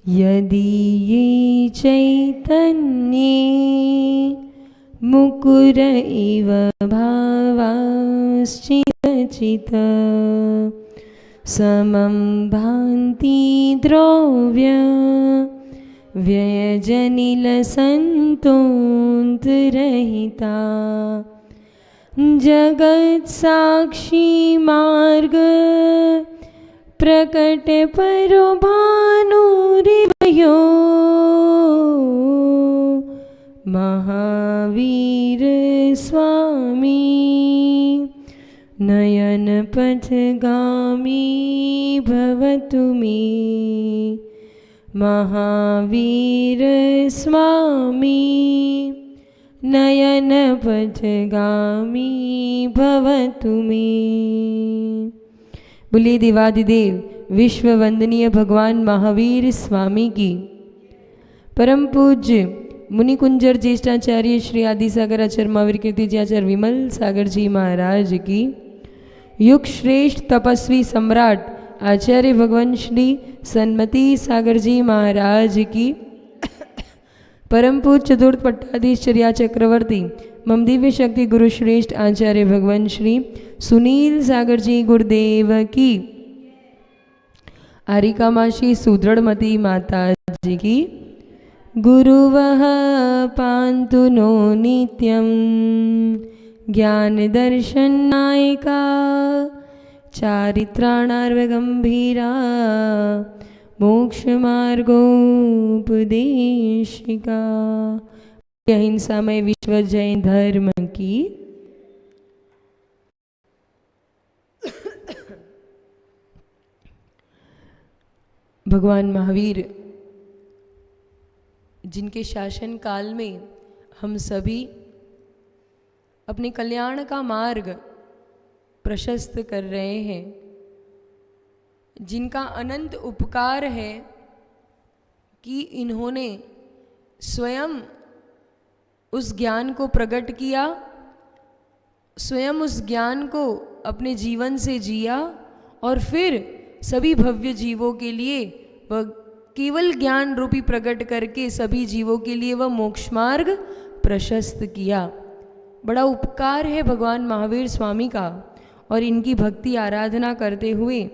यदि ये चैतन्ये मुकुर इव भावाश्चिदचित् समं भान्ति द्रव्य व्ययजनिलसन्तोऽन्तरहिता जगत्साक्षी मार्ग प्रकट परो भानुरिवयो महावीर स्वामी नयन पथगामी भवतु मे महावीर स्वामी नयन पथगामी भवतु मे। बोलिए देवादिदेव विश्व वंदनीय भगवान महावीर स्वामी की। परम पूज्य मुनि कुंजर ज्येष्ठाचार्य श्री आदिसागर आचार्य महावीर कीर्ति जी आचार्य विमल सागर जी महाराज की। युग श्रेष्ठ तपस्वी सम्राट आचार्य भगवान श्री सन्मति सागर जी महाराज की। परम पूज्य चतुर्थ पट्टाधीश चर्या चक्रवर्ती मम दिव्य शक्ति गुरु श्रेष्ठ आचार्य भगवान श्री सुनील सागर जी गुरुदेव की। आरिका माशी सुदृढ़मती माता जी की। गुरुवः पान्तु नो नित्यं ज्ञान दर्शन नायिका चारित्राणार्वगंभीरा मोक्ष मार्गोपदेशिका। अहिंसामय विश्व जैन धर्म की। भगवान महावीर जिनके शासन काल में हम सभी अपने कल्याण का मार्ग प्रशस्त कर रहे हैं, जिनका अनंत उपकार है कि इन्होंने स्वयं उस ज्ञान को प्रकट किया, स्वयं उस ज्ञान को अपने जीवन से जिया और फिर सभी भव्य जीवों के लिए वह केवल ज्ञान रूपी प्रकट करके सभी जीवों के लिए वह मोक्ष मार्ग प्रशस्त किया। बड़ा उपकार है भगवान महावीर स्वामी का। और इनकी भक्ति आराधना करते हुए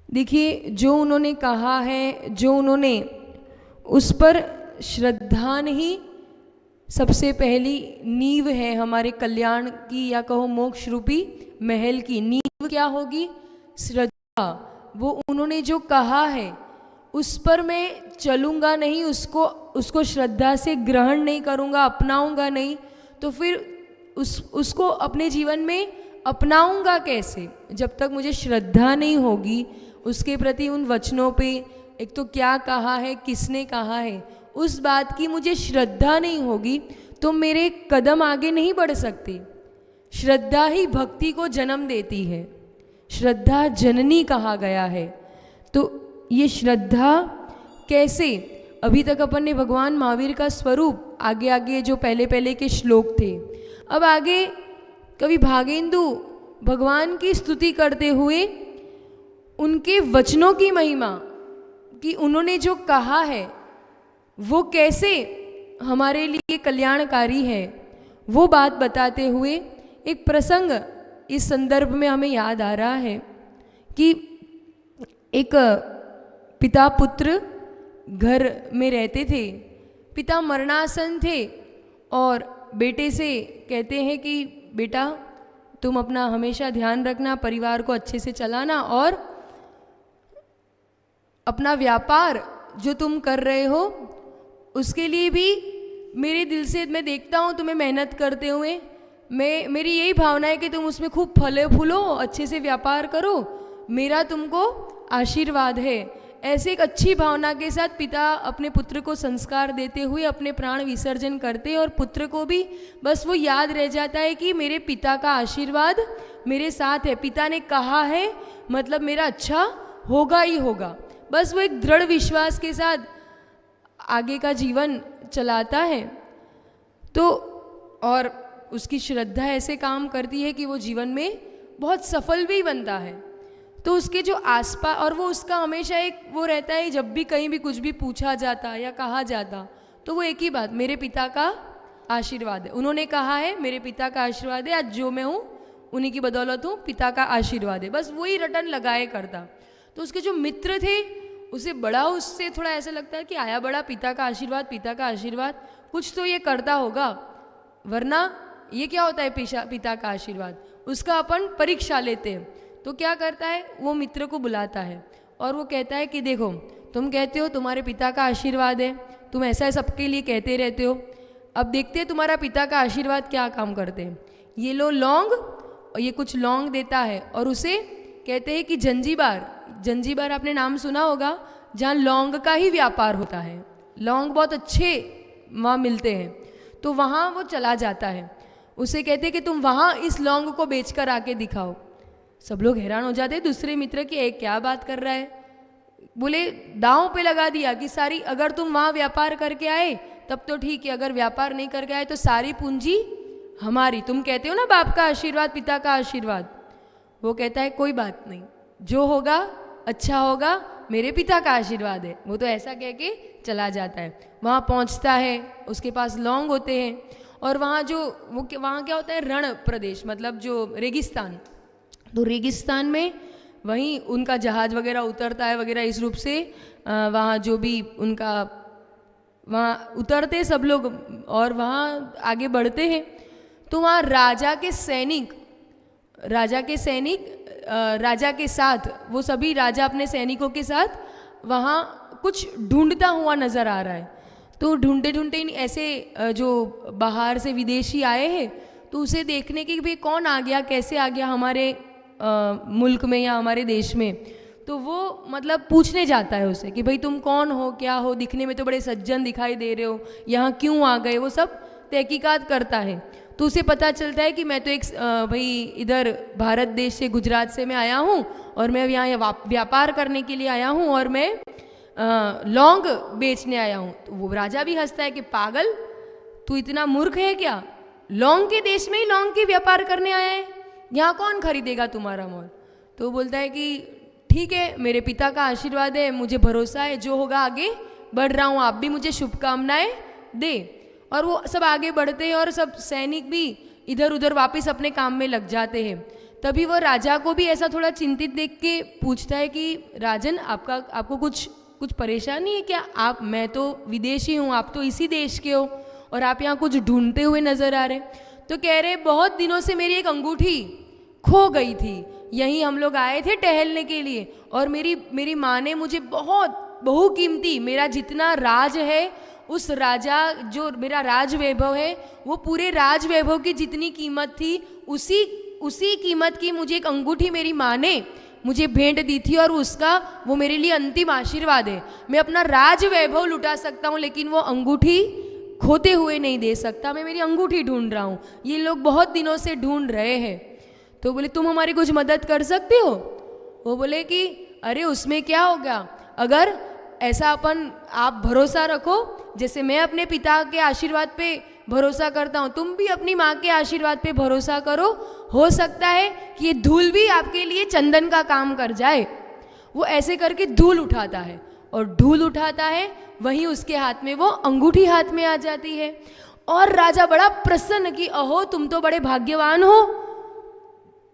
देखिए जो उन्होंने कहा है, जो उन्होंने उस पर श्रद्धा नहीं, सबसे पहली नींव है हमारे कल्याण की या कहो मोक्ष रूपी महल की। नींव क्या होगी? श्रद्धा। वो उन्होंने जो कहा है उस पर मैं चलूँगा नहीं, उसको श्रद्धा से ग्रहण नहीं करूँगा, अपनाऊँगा नहीं, तो फिर उसको अपने जीवन में अपनाऊँगा कैसे? जब तक मुझे श्रद्धा नहीं होगी उसके प्रति, उन वचनों पे, एक तो क्या कहा है, किसने कहा है, उस बात की मुझे श्रद्धा नहीं होगी तो मेरे कदम आगे नहीं बढ़ सकते। श्रद्धा ही भक्ति को जन्म देती है, श्रद्धा जननी कहा गया है। तो ये श्रद्धा कैसे? अभी तक अपन ने भगवान महावीर का स्वरूप आगे आगे जो पहले पहले के श्लोक थे, अब आगे कवि भागेंदु भगवान की स्तुति करते हुए उनके वचनों की महिमा कि उन्होंने जो कहा है वो कैसे हमारे लिए कल्याणकारी है, वो बात बताते हुए एक प्रसंग इस संदर्भ में हमें याद आ रहा है कि एक पिता पुत्र घर में रहते थे। पिता मरणासन थे और बेटे से कहते हैं कि बेटा तुम अपना हमेशा ध्यान रखना, परिवार को अच्छे से चलाना और अपना व्यापार जो तुम कर रहे हो उसके लिए भी मेरे दिल से मैं देखता हूँ तुम्हें मेहनत करते हुए। मेरी यही भावना है कि तुम उसमें खूब फले फूलो, अच्छे से व्यापार करो, मेरा तुमको आशीर्वाद है। ऐसे एक अच्छी भावना के साथ पिता अपने पुत्र को संस्कार देते हुए अपने प्राण विसर्जन करते और पुत्र को भी बस वो याद रह जाता है कि मेरे पिता का आशीर्वाद मेरे साथ है, पिता ने कहा है मतलब मेरा अच्छा होगा ही होगा। बस वो एक दृढ़ विश्वास के साथ आगे का जीवन चलाता है। तो और उसकी श्रद्धा ऐसे काम करती है कि वो जीवन में बहुत सफल भी बनता है। तो उसके जो आसपास, और वो उसका हमेशा एक वो रहता है, जब भी कहीं भी कुछ भी पूछा जाता या कहा जाता तो वो एक ही बात, मेरे पिता का आशीर्वाद है। उन्होंने कहा है मेरे पिता का आशीर्वाद है, आज जो मैं हूँ उन्हीं की बदौलत हूँ, पिता का आशीर्वाद है, बस वही रटन लगाए करता। तो उसके जो मित्र थे उसे बड़ा, उससे थोड़ा ऐसा लगता है कि आया बड़ा, पिता का आशीर्वाद, पिता का आशीर्वाद, कुछ तो ये करता होगा, वरना ये क्या होता है पिता का आशीर्वाद। उसका अपन परीक्षा लेते हैं। तो क्या करता है, वो मित्र को बुलाता है और वो कहता है कि देखो, तुम कहते हो तुम्हारे पिता का आशीर्वाद है, तुम ऐसा सबके लिए कहते रहते हो, अब देखते हैं तुम्हारा पिता का आशीर्वाद क्या काम करते हैं। ये लो लौंग, और ये कुछ लौंग देता है और उसे कहते हैं कि जंजीबार आपने नाम सुना होगा, जहाँ लौंग का ही व्यापार होता है, लौंग बहुत अच्छे वहाँ मिलते हैं, तो वहाँ वो चला जाता है। उसे कहते हैं कि तुम वहाँ इस लौंग को बेचकर आके दिखाओ। सब लोग हैरान हो जाते हैं, दूसरे मित्र की एक क्या बात कर रहा है, बोले दांव पे लगा दिया कि सारी, अगर तुम वहाँ व्यापार करके आए तब तो ठीक है, अगर व्यापार नहीं करके आए तो सारी पूंजी हमारी। तुम कहते हो ना बाप का आशीर्वाद, पिता का आशीर्वाद। वो कहता है कोई बात नहीं, जो होगा अच्छा होगा, मेरे पिता का आशीर्वाद है। वो तो ऐसा कह के चला जाता है। वहाँ पहुँचता है, उसके पास लौंग होते हैं, और वहाँ वहाँ क्या होता है, रण प्रदेश, मतलब जो रेगिस्तान, तो रेगिस्तान में वहीं उनका जहाज वगैरह उतरता है वगैरह, इस रूप से वहाँ जो भी उनका, वहाँ उतरते सब लोग और वहाँ आगे बढ़ते हैं। तो वहाँ राजा के सैनिक राजा के साथ, वो सभी राजा अपने सैनिकों के साथ वहाँ कुछ ढूंढता हुआ नज़र आ रहा है। तो ढूंढते ढूंढते ऐसे जो बाहर से विदेशी आए हैं, तो उसे देखने के भाई कौन आ गया, कैसे आ गया हमारे मुल्क में या हमारे देश में। तो वो मतलब पूछने जाता है उसे कि भाई तुम कौन हो, क्या हो, दिखने में तो बड़े सज्जन दिखाई दे रहे हो, यहाँ क्यों आ गए, वो सब तहकीकात करता है। तो उसे पता चलता है कि मैं तो एक भाई इधर भारत देश से, गुजरात से मैं आया हूँ, और मैं यहाँ व्यापार करने के लिए आया हूँ, और मैं लौंग बेचने आया हूँ। तो वो राजा भी हंसता है कि पागल, तू इतना मूर्ख है क्या, लौंग के देश में ही लौंग के व्यापार करने आया है, यहाँ कौन खरीदेगा तुम्हारा मोल। तो बोलता है कि ठीक है, मेरे पिता का आशीर्वाद है, मुझे भरोसा है, जो होगा आगे बढ़ रहा हूँ, आप भी मुझे शुभकामनाएं दे। और वो सब आगे बढ़ते हैं और सब सैनिक भी इधर उधर वापस अपने काम में लग जाते हैं। तभी वो राजा को भी ऐसा थोड़ा चिंतित देख के पूछता है कि राजन, आपको कुछ परेशानी है क्या, आप, मैं तो विदेशी हूँ, आप तो इसी देश के हो, और आप यहाँ कुछ ढूंढते हुए नजर आ रहे। तो कह रहे बहुत दिनों से मेरी एक अंगूठी खो गई थी, यहीं हम लोग आए थे टहलने के लिए, और मेरी माँ ने मुझे बहुत बहुकीमती, मेरा जितना राज है, उस राजा जो मेरा राज वैभव है, वो पूरे राज वैभव की जितनी कीमत थी, उसी कीमत की मुझे एक अंगूठी मेरी माँ ने मुझे भेंट दी थी, और वो मेरे लिए अंतिम आशीर्वाद है। मैं अपना राज वैभव लुटा सकता हूँ, लेकिन वो अंगूठी खोते हुए नहीं दे सकता। मैं मेरी अंगूठी ढूंढ रहा हूँ, ये लोग बहुत दिनों से ढूंढ रहे हैं। तो बोले तुम हमारी कुछ मदद कर सकते हो। वो बोले कि अरे उसमें क्या होगा, अगर ऐसा आप भरोसा रखो, जैसे मैं अपने पिता के आशीर्वाद पे भरोसा करता हूँ, तुम भी अपनी माँ के आशीर्वाद पे भरोसा करो, हो सकता है कि ये धूल भी आपके लिए चंदन का काम कर जाए। वो ऐसे करके धूल उठाता है, और धूल उठाता है, वहीं उसके हाथ में वो अंगूठी हाथ में आ जाती है। और राजा बड़ा प्रसन्न कि अहो तुम तो बड़े भाग्यवान हो,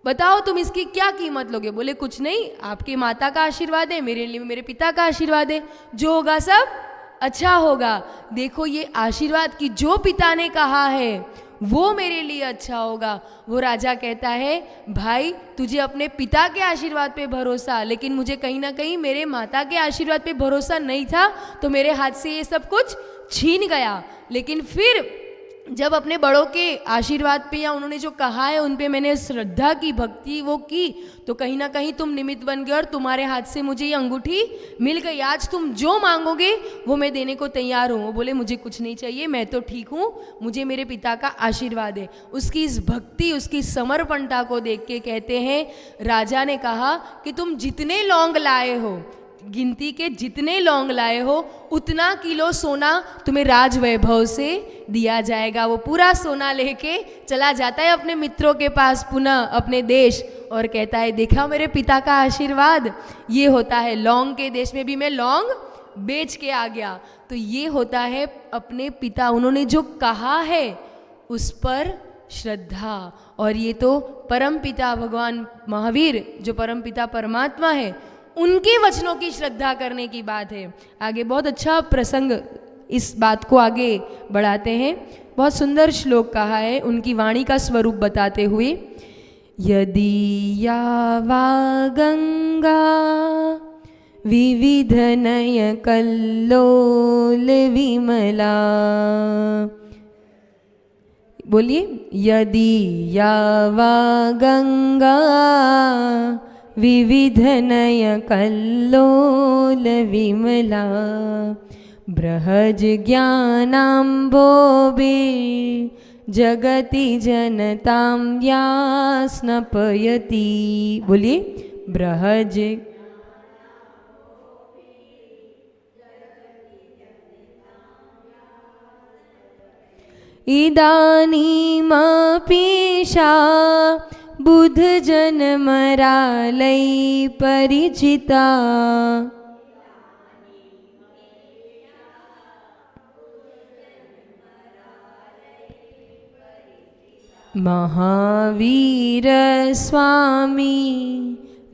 बताओ तुम इसकी क्या कीमत लोगे। बोले कुछ नहीं, आपकी माता का आशीर्वाद है, मेरे लिए मेरे पिता का आशीर्वाद है, जो होगा सब अच्छा होगा। देखो ये आशीर्वाद कि जो पिता ने कहा है वो मेरे लिए अच्छा होगा। वो राजा कहता है भाई तुझे अपने पिता के आशीर्वाद पे भरोसा, लेकिन मुझे कहीं ना कहीं मेरे माता के आशीर्वाद पे भरोसा नहीं था, तो मेरे हाथ से ये सब कुछ छीन गया। लेकिन फिर जब अपने बड़ों के आशीर्वाद पे या उन्होंने जो कहा है उन पे मैंने श्रद्धा की, भक्ति वो की, तो कहीं ना कहीं तुम निमित्त बन गए और तुम्हारे हाथ से मुझे ये अंगूठी मिल गई। आज तुम जो मांगोगे वो मैं देने को तैयार हूँ। वो बोले मुझे कुछ नहीं चाहिए, मैं तो ठीक हूँ, मुझे मेरे पिता का आशीर्वाद है। उसकी इस भक्ति, उसकी समर्पणता को देख के कहते हैं राजा ने कहा कि तुम जितने लौंग लाए हो, गिनती के जितने लौंग लाए हो उतना किलो सोना तुम्हें राज वैभव से दिया जाएगा। वो पूरा सोना लेके चला जाता है अपने मित्रों के पास पुनः अपने देश और कहता है देखा मेरे पिता का आशीर्वाद, ये होता है लौंग के देश में भी मैं लौंग बेच के आ गया। तो ये होता है अपने पिता, उन्होंने जो कहा है उस पर श्रद्धा। और ये तो परम पिता भगवान महावीर जो परम पिता परमात्मा है उनके वचनों की श्रद्धा करने की बात है। आगे बहुत अच्छा प्रसंग इस बात को आगे बढ़ाते हैं। बहुत सुंदर श्लोक कहा है उनकी वाणी का स्वरूप बताते हुए, यदि या वा गंगा विविध नय कल्लोल विमला। बोलिए, यदि या वा गंगा विविध नय कल्लोल विमला बृहज ज्ञानाम्भोभि जगति जनतां या स्नपयति। बोलिए, बृहज इदानीमपीशा बुध जनमरालय परिचिता। महावीर स्वामी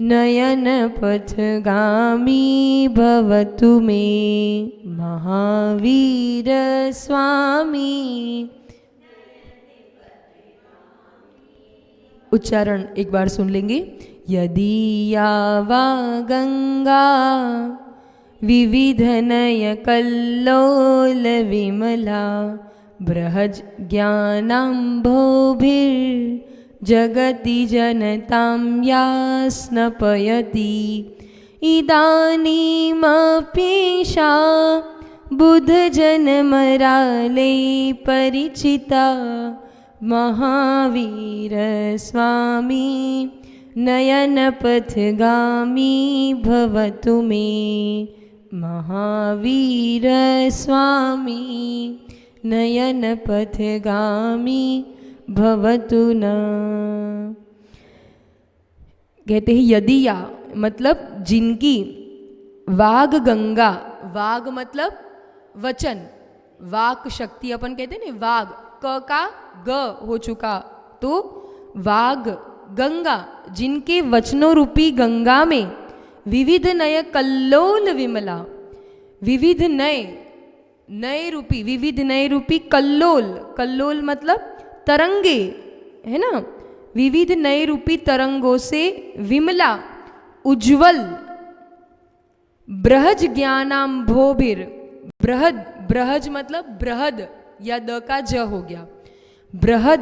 नयन पथगामी भवतु मे। महावीर स्वामी, उच्चारण एक बार सुन लेंगे। यदि या वा गंगा विविध नय कल्लोल विमला बृहज ज्ञानाम्भोभिर् जगति जनतां या स्नपयति। इदानीमपीशा बुध जनमरालय परिचिता। महावीर स्वामी नयन पथगामी भवतु मे। महावीर स्वामी नयन पथगामी भवतु न। कहते हैं यदि या मतलब जिनकी वाग गंगा, वाग मतलब वचन, वाक शक्ति अपन कहते हैं ना, वाग क का ग हो चुका तो वाग गंगा, जिनके वचनों रूपी गंगा में विविध नय कल्लोल विमला, विविध नय, नए रूपी, विविध नए रूपी कल्लोल, कल्लोल मतलब तरंगे है ना, विविध नए रूपी तरंगों से विमला उज्जवल बृहज ज्ञानाम्भोभिर। बृहद, बृहज मतलब बृहद या द का ज हो गया, बृहद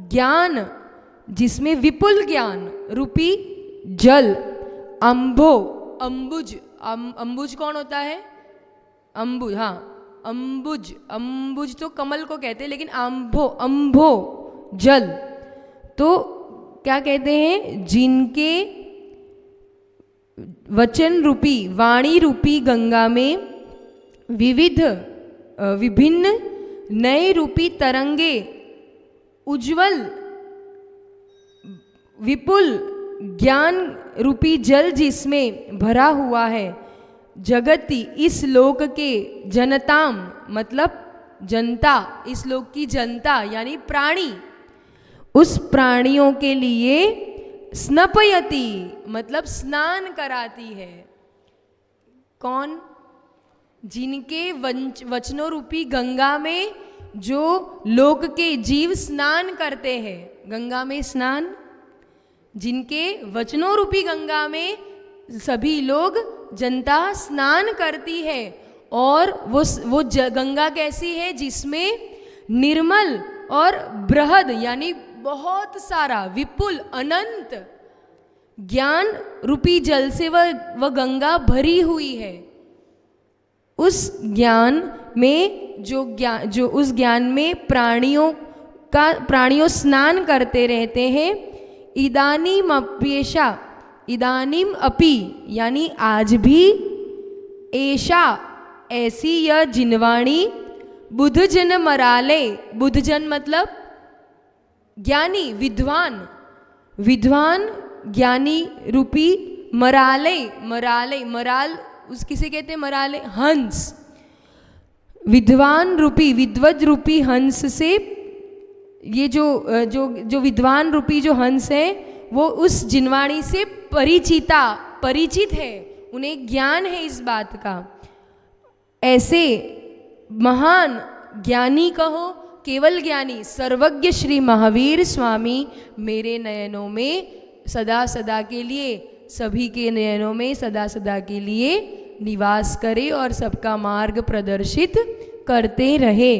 ज्ञान जिसमें विपुल ज्ञान रूपी जल, अम्भो अम्बुज, अम्बुज कौन होता है? अम्बुज, हाँ अम्बुज, अम्बुज तो कमल को कहते हैं लेकिन अम्भो, अम्भो जल। तो क्या कहते हैं? जिनके वचन रूपी, वाणी रूपी गंगा में विविध विभिन्न नए रूपी तरंगे, उज्जवल विपुल ज्ञान रूपी जल जिसमें भरा हुआ है, जगति इस लोक के जनताम मतलब जनता, इस लोक की जनता यानी प्राणी, उस प्राणियों के लिए स्नपयति मतलब स्नान कराती है। कौन? जिनके वचनों रूपी गंगा में जो लोक के जीव स्नान करते हैं, गंगा में स्नान, जिनके वचनों रूपी गंगा में सभी लोग जनता स्नान करती है। और वो गंगा कैसी है? जिसमें निर्मल और बृहद यानी बहुत सारा विपुल अनंत ज्ञान रूपी जल से वह गंगा भरी हुई है। उस ज्ञान में जो उस ज्ञान में प्राणियों स्नान करते रहते हैं। इदानीम अप्येषा, इदानीम अपि यानी आज भी ऐसा ऐसी यह जिनवाणी बुधजन मराले, बुधजन मतलब ज्ञानी, विद्वान, विद्वान ज्ञानी रूपी मराले, मराले, मराल उस किसे कहते हैं? मराले, हंस, विद्वान रूपी, विद्वद रूपी हंस से, ये जो विद्वान रूपी जो हंस है वो उस जिनवाणी से परिचित है, उन्हें ज्ञान है इस बात का। ऐसे महान ज्ञानी कहो, केवल ज्ञानी, सर्वज्ञ श्री महावीर स्वामी मेरे नयनों में सदा सदा के लिए, सभी के नयनों में सदा सदा के लिए निवास करे और सबका मार्ग प्रदर्शित करते रहे।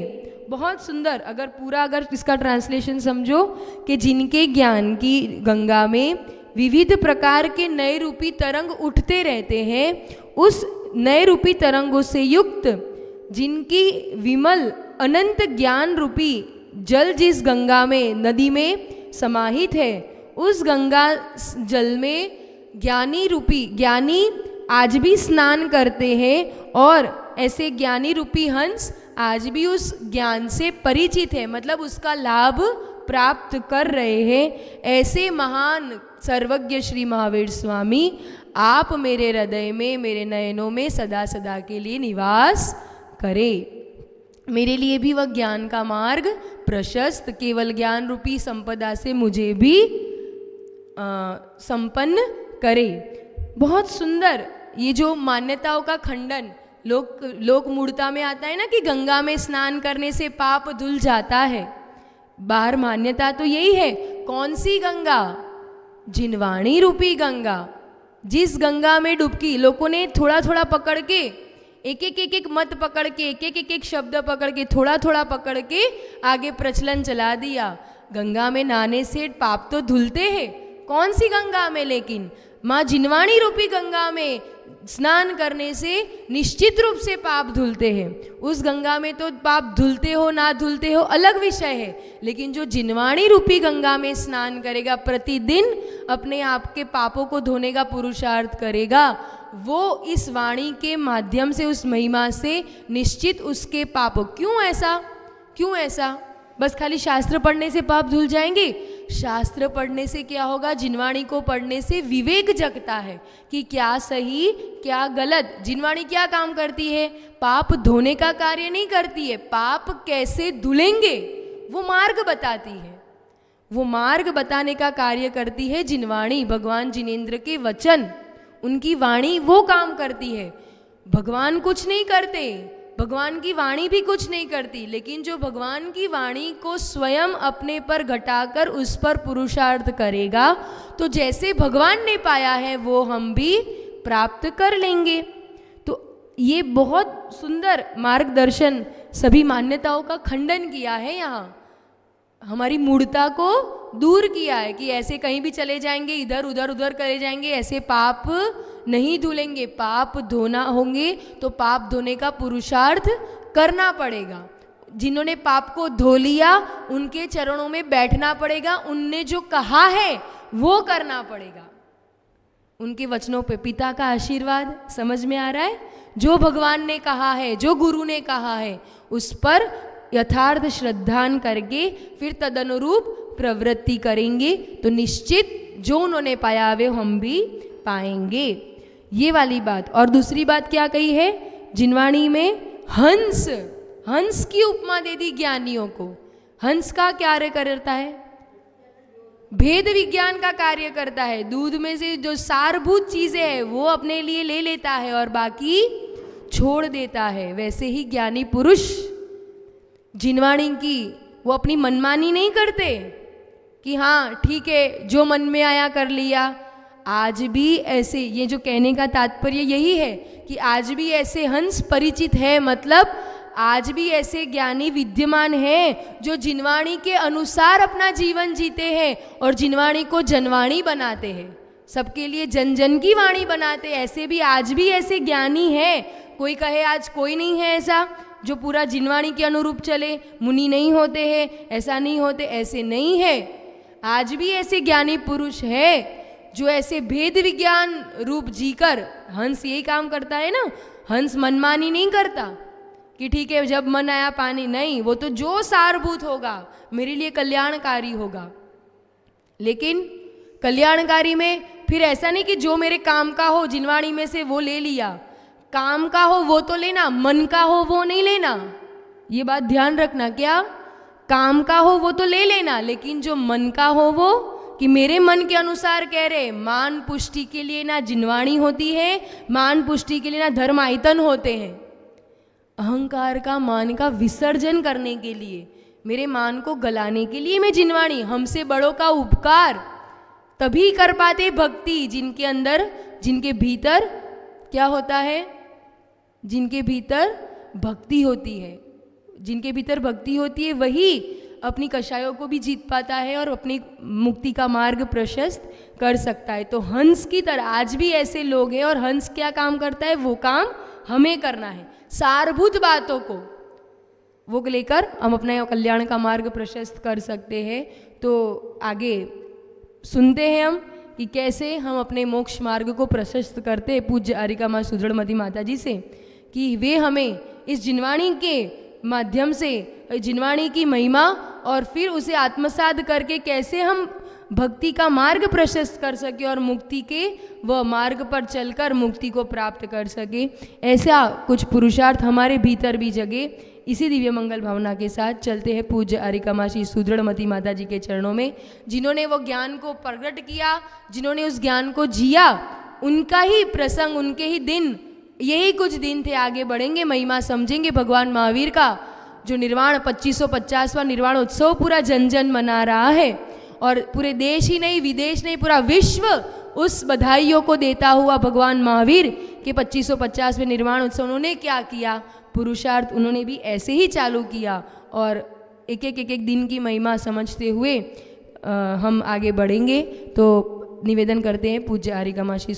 बहुत सुंदर। अगर इसका ट्रांसलेशन समझो कि जिनके ज्ञान की गंगा में विविध प्रकार के नए रूपी तरंग उठते रहते हैं, उस नए रूपी तरंगों से युक्त जिनकी विमल अनंत ज्ञान रूपी जल जिस गंगा में, नदी में समाहित है, उस गंगा जल में ज्ञानी आज भी स्नान करते हैं और ऐसे ज्ञानी रूपी हंस आज भी उस ज्ञान से परिचित है, मतलब उसका लाभ प्राप्त कर रहे हैं। ऐसे महान सर्वज्ञ श्री महावीर स्वामी आप मेरे हृदय में, मेरे नयनों में सदा सदा के लिए निवास करें। मेरे लिए भी वह ज्ञान का मार्ग प्रशस्त, केवल ज्ञान रूपी संपदा से मुझे भी संपन्न करे। बहुत सुंदर। ये जो मान्यताओं का खंडन लोक मूढ़ता में आता है ना कि गंगा में स्नान करने से पाप धुल जाता है, बाहर मान्यता तो यही है। कौन सी गंगा? जिनवाणी रूपी गंगा। जिस गंगा में डुबकी लोगों ने थोड़ा थोड़ा पकड़ के, एक मत पकड़ के, एक शब्द पकड़ के, थोड़ा थोड़ा पकड़ के आगे प्रचलन चला दिया। गंगा में नहाने से पाप तो धुलते हैं। कौन सी गंगा में? लेकिन माँ जिनवाणी रूपी गंगा में स्नान करने से निश्चित रूप से पाप धुलते हैं। उस गंगा में तो पाप धुलते हो ना धुलते हो अलग विषय है, लेकिन जो जिनवाणी रूपी गंगा में स्नान करेगा, प्रतिदिन अपने आप के पापों को धोने का पुरुषार्थ करेगा, वो इस वाणी के माध्यम से, उस महिमा से निश्चित उसके पापों। क्यों ऐसा? बस खाली शास्त्र पढ़ने से पाप धुल जाएंगे? शास्त्र पढ़ने से क्या होगा? जिनवाणी को पढ़ने से विवेक जगता है कि क्या सही क्या गलत। जिनवाणी क्या काम करती है? पाप धोने का कार्य नहीं करती है, पाप कैसे धुलेंगे वो मार्ग बताती है। वो मार्ग बताने का कार्य करती है जिनवाणी। भगवान जिनेंद्र के वचन, उनकी वाणी वो काम करती है। भगवान कुछ नहीं करते, भगवान की वाणी भी कुछ नहीं करती, लेकिन जो भगवान की वाणी को स्वयं अपने पर घटाकर उस पर पुरुषार्थ करेगा, तो जैसे भगवान ने पाया है वो हम भी प्राप्त कर लेंगे। तो ये बहुत सुंदर मार्गदर्शन, सभी मान्यताओं का खंडन किया है यहाँ, हमारी मूढ़ता को दूर किया है कि ऐसे कहीं भी चले जाएंगे, इधर उधर करे जाएंगे, ऐसे पाप नहीं धुलेंगे। पाप धोना होंगे तो पाप धोने का पुरुषार्थ करना पड़ेगा। जिन्होंने पाप को धो लिया उनके चरणों में बैठना पड़ेगा, उनने जो कहा है वो करना पड़ेगा। उनके वचनों पे पिता का आशीर्वाद समझ में आ रहा है? जो भगवान ने कहा है, जो गुरु ने कहा है, उस पर यथार्थ श्रद्धान करके फिर तदनुरूप प्रवृत्ति करेंगे तो निश्चित जो उन्होंने पाया वे हम भी पाएंगे। ये वाली बात। और दूसरी बात क्या कही है? जिनवाणी में हंस की उपमा दे दी ज्ञानियों को। हंस का कार्य करता है? भेद विज्ञान का कार्य करता है। दूध में से जो सारभूत चीजें हैं वो अपने लिए ले लेता है और बाकी छोड़ देता है। वैसे ही ज्ञानी पुरुष जिनवाणी की वो अपनी मनमानी नहीं करते कि हाँ ठीक है जो मन में आया कर लिया। आज भी ऐसे, ये जो कहने का तात्पर्य यही है कि आज भी ऐसे हंस परिचित है, मतलब आज भी ऐसे ज्ञानी विद्यमान हैं जो जिनवाणी के अनुसार अपना जीवन जीते हैं और जिनवाणी को जनवाणी बनाते हैं, सबके लिए जन जन की वाणी बनाते हैं। ऐसे भी आज भी ऐसे ज्ञानी हैं। कोई कहे आज कोई नहीं है ऐसा जो पूरा जिनवाणी के अनुरूप चले, मुनि नहीं होते हैं, ऐसा नहीं होते, ऐसे नहीं है। आज भी ऐसे ज्ञानी पुरुष है जो ऐसे भेद विज्ञान रूप जीकर, हंस यही काम करता है ना, हंस मनमानी नहीं करता कि ठीक है जब मन आया पानी, नहीं, वो तो जो सारभूत होगा मेरे लिए कल्याणकारी होगा। लेकिन कल्याणकारी में फिर ऐसा नहीं कि जो मेरे काम का हो जिनवाणी में से वो ले लिया, काम का हो वो तो लेना, मन का हो वो नहीं लेना। ये बात ध्यान रखना, क्या काम का हो वो तो ले लेना, लेकिन जो मन का हो वो, कि मेरे मन के अनुसार कह रहे, मान पुष्टि के लिए ना जिनवाणी होती है, मान पुष्टि के लिए ना धर्म आयतन होते हैं। अहंकार का, मान का विसर्जन करने के लिए, मेरे मान को गलाने के लिए मैं जिनवाणी, हमसे बड़ों का उपकार तभी कर पाते भक्ति जिनके अंदर, जिनके भीतर क्या होता है, जिनके भीतर भक्ति होती है। जिनके भीतर भक्ति होती है वही अपनी कषायों को भी जीत पाता है और अपनी मुक्ति का मार्ग प्रशस्त कर सकता है। तो हंस की तरह आज भी ऐसे लोग हैं, और हंस क्या काम करता है, वो काम हमें करना है। सारभूत बातों को वो लेकर हम अपना कल्याण का मार्ग प्रशस्त कर सकते हैं। तो आगे सुनते हैं हम कि कैसे हम अपने मोक्ष मार्ग को प्रशस्त करते हैं पूज्य आरिका माँ सुदृढ़मती माता जी से, कि वे हमें इस जिनवाणी के माध्यम से, जिनवाणी की महिमा और फिर उसे आत्मसात करके कैसे हम भक्ति का मार्ग प्रशस्त कर सके और मुक्ति के वह मार्ग पर चलकर मुक्ति को प्राप्त कर सके। ऐसा कुछ पुरुषार्थ हमारे भीतर भी जगे। इसी दिव्य मंगल भावना के साथ चलते हैं पूज्य आरिका माँ श्री सुदृढ़मती माता जी के चरणों में, जिन्होंने वो ज्ञान को प्रकट किया, जिन्होंने उस ज्ञान को जिया, उनका ही प्रसंग, उनके ही दिन, यही कुछ दिन थे। आगे बढ़ेंगे, महिमा समझेंगे भगवान महावीर का, जो निर्वाण 2550वां निर्वाण उत्सव पूरा जन जन मना रहा है, और पूरे देश ही नहीं, विदेश नहीं, पूरा विश्व उस बधाइयों को देता हुआ भगवान महावीर के 2550वें निर्वाण उत्सव उन्होंने क्या किया, पुरुषार्थ उन्होंने भी ऐसे ही चालू किया। और एक एक दिन की महिमा समझते हुए हम आगे बढ़ेंगे। तो निवेदन करते हैं पूज्य आरिका माँ श्री